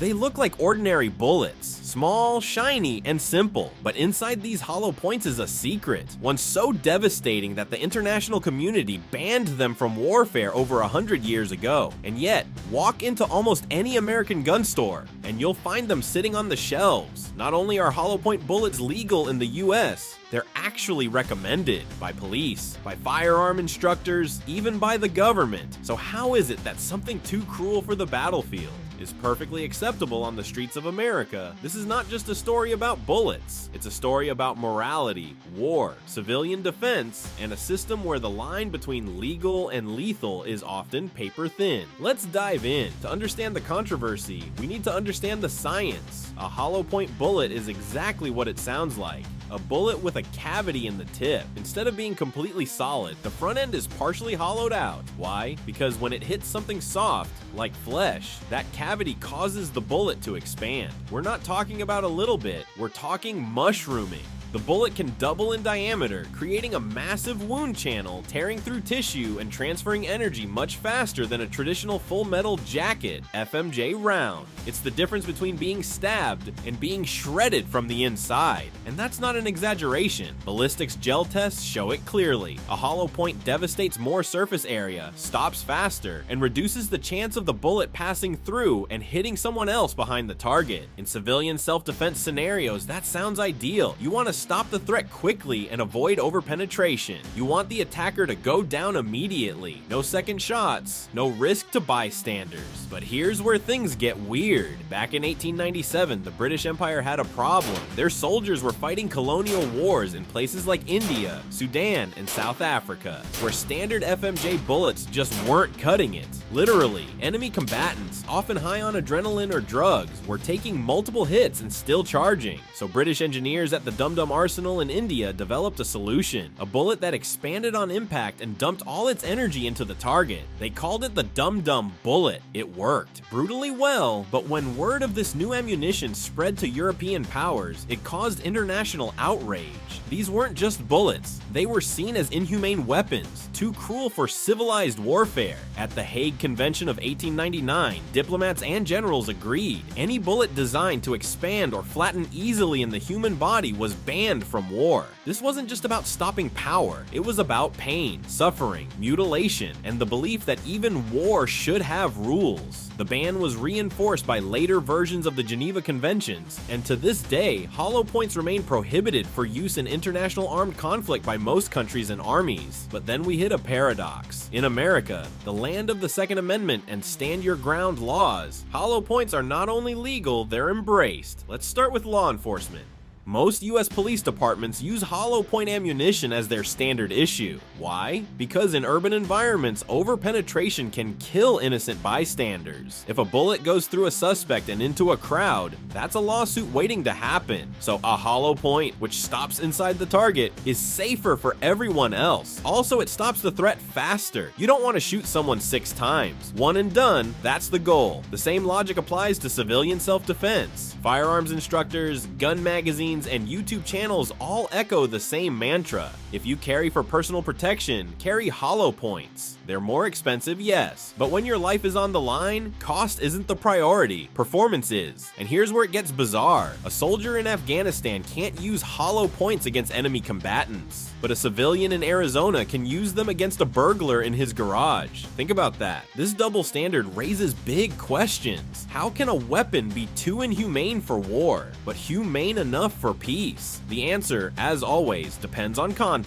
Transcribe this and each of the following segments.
They look like ordinary bullets, small, shiny, and simple, but inside these hollow points is a secret, one so devastating that the international community banned them from warfare over 100 years ago. And yet, walk into almost any American gun store, and you'll find them sitting on the shelves. Not only are hollow point bullets legal in the US, they're actually recommended by police, by firearm instructors, even by the government. So how is it that something too cruel for the battlefield is perfectly acceptable on the streets of America? This is not just a story about bullets. It's a story about morality, war, civilian defense, and a system where the line between legal and lethal is often paper thin. Let's dive in. To understand the controversy, we need to understand the science. A hollow point bullet is exactly what it sounds like. A bullet with a cavity in the tip. Instead of being completely solid, the front end is partially hollowed out. Why? Because when it hits something soft, like flesh, that cavity causes the bullet to expand. We're not talking about a little bit, we're talking mushrooming. The bullet can double in diameter, creating a massive wound channel, tearing through tissue and transferring energy much faster than a traditional full metal jacket FMJ round. It's the difference between being stabbed and being shredded from the inside. And that's not an exaggeration. Ballistics gel tests show it clearly. A hollow point devastates more surface area, stops faster, and reduces the chance of the bullet passing through and hitting someone else behind the target. In civilian self-defense scenarios, that sounds ideal. You want to stop the threat quickly and avoid overpenetration. You want the attacker to go down immediately. No second shots, no risk to bystanders. But here's where things get weird. Back in 1897, the British Empire had a problem. Their soldiers were fighting colonial wars in places like India, Sudan, and South Africa, where standard FMJ bullets just weren't cutting it. Literally, enemy combatants, often high on adrenaline or drugs, were taking multiple hits and still charging. So British engineers at the Dum Dum Arsenal in India developed a solution, a bullet that expanded on impact and dumped all its energy into the target. They called it the Dum Dum bullet. It worked brutally well, but when word of this new ammunition spread to European powers, it caused international outrage. These weren't just bullets, they were seen as inhumane weapons, too cruel for civilized warfare. At the Hague Convention of 1899, diplomats and generals agreed. Any bullet designed to expand or flatten easily in the human body was banned from war. This wasn't just about stopping power, it was about pain, suffering, mutilation, and the belief that even war should have rules. The ban was reinforced by later versions of the Geneva Conventions, and to this day, hollow points remain prohibited for use in international armed conflict by most countries and armies. But then we hit a paradox. In America, the land of the Second Amendment and stand your ground laws, hollow points are not only legal, they're embraced. Let's start with law enforcement. Most US police departments use hollow point ammunition as their standard issue. Why? Because in urban environments, overpenetration can kill innocent bystanders. If a bullet goes through a suspect and into a crowd, that's a lawsuit waiting to happen. So a hollow point, which stops inside the target, is safer for everyone else. Also, it stops the threat faster. You don't want to shoot someone 6 times. One and done, that's the goal. The same logic applies to civilian self-defense. Firearms instructors, gun magazines, and YouTube channels all echo the same mantra. If you carry for personal protection, carry hollow points. They're more expensive, yes, but when your life is on the line, cost isn't the priority, performance is. And here's where it gets bizarre. A soldier in Afghanistan can't use hollow points against enemy combatants, but a civilian in Arizona can use them against a burglar in his garage. Think about that. This double standard raises big questions. How can a weapon be too inhumane for war, but humane enough for peace? The answer, as always, depends on context.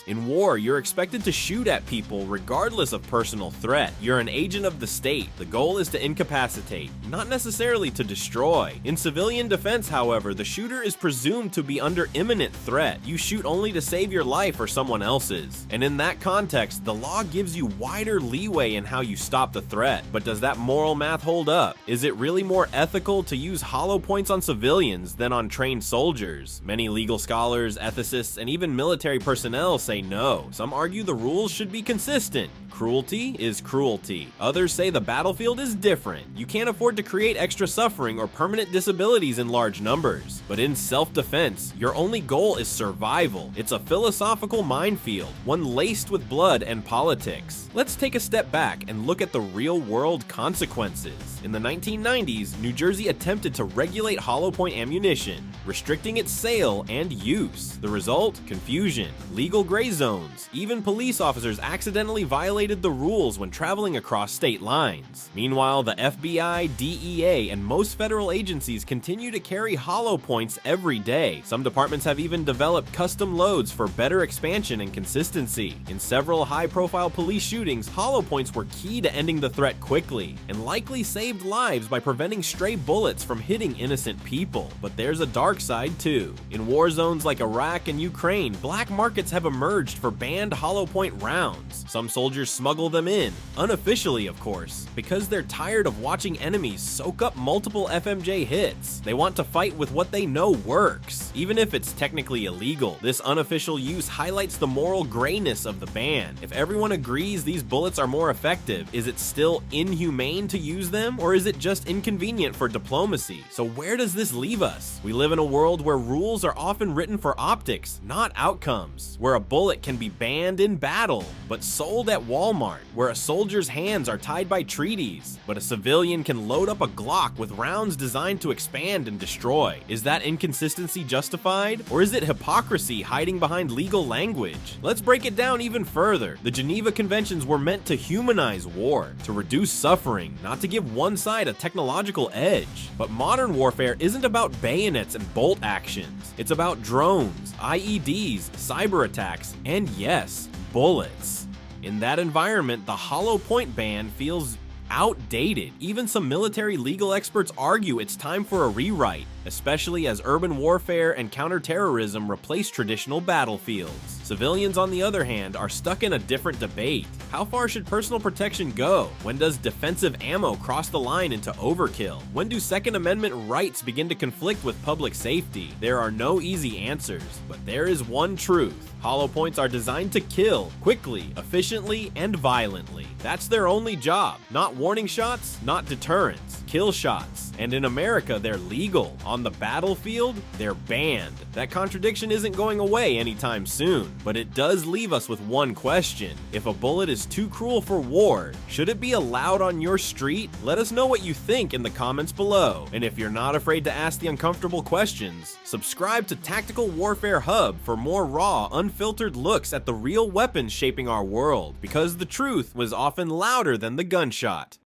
In war, you're expected to shoot at people regardless of personal threat. You're an agent of the state. The goal is to incapacitate, not necessarily to destroy. In civilian defense, however, the shooter is presumed to be under imminent threat. You shoot only to save your life or someone else's. And in that context, the law gives you wider leeway in how you stop the threat. But does that moral math hold up? Is it really more ethical to use hollow points on civilians than on trained soldiers? soldiers. Many legal scholars, ethicists, and even military personnel say no. Some argue the rules should be consistent. Cruelty is cruelty. Others say the battlefield is different. You can't afford to create extra suffering or permanent disabilities in large numbers. But in self-defense, your only goal is survival. It's a philosophical minefield, one laced with blood and politics. Let's take a step back and look at the real-world consequences. In the 1990s, New Jersey attempted to regulate hollow point ammunition, restricting its sale and use. The result? Confusion, legal gray zones. Even police officers accidentally violated the rules when traveling across state lines. Meanwhile, the FBI, DEA, and most federal agencies continue to carry hollow points every day. Some departments have even developed custom loads for better expansion and consistency. In several high-profile police shootings, hollow points were key to ending the threat quickly, and likely saved lives by preventing stray bullets from hitting innocent people. But there's a dark side too. In war zones like Iraq and Ukraine, black markets have emerged for banned hollow point rounds. Some soldiers smuggle them in, unofficially of course, because they're tired of watching enemies soak up multiple FMJ hits. They want to fight with what they know works, even if it's technically illegal. This unofficial use highlights the moral grayness of the ban. If everyone agrees these bullets are more effective, is it still inhumane to use them, or is it just inconvenient for diplomacy? So where does this leave us? We live in a world where rules are often written for optics, not outcomes, where a bullet can be banned in battle, but sold at Walmart, where a soldier's hands are tied by treaties, but a civilian can load up a Glock with rounds designed to expand and destroy. Is that inconsistency justified? Or is it hypocrisy hiding behind legal language? Let's break it down even further. The Geneva Conventions were meant to humanize war, to reduce suffering, not to give one side a technological edge. But modern warfare isn't about bayonets and bolt actions. It's about drones, IEDs, cyber attacks, and yes, bullets. In that environment, the hollow point ban feels outdated. Even some military legal experts argue it's time for a rewrite, especially as urban warfare and counterterrorism replace traditional battlefields. Civilians, on the other hand, are stuck in a different debate. How far should personal protection go? When does defensive ammo cross the line into overkill? When do Second Amendment rights begin to conflict with public safety? There are no easy answers, but there is one truth. Hollow points are designed to kill quickly, efficiently, and violently. That's their only job. Not warning shots, not deterrence. Kill shots. And in America, they're legal. On the battlefield, they're banned. That contradiction isn't going away anytime soon, but it does leave us with one question. If a bullet is too cruel for war, should it be allowed on your street? Let us know what you think in the comments below. And if you're not afraid to ask the uncomfortable questions, subscribe to Tactical Warfare Hub for more raw, unfiltered looks at the real weapons shaping our world, because the truth was often louder than the gunshot.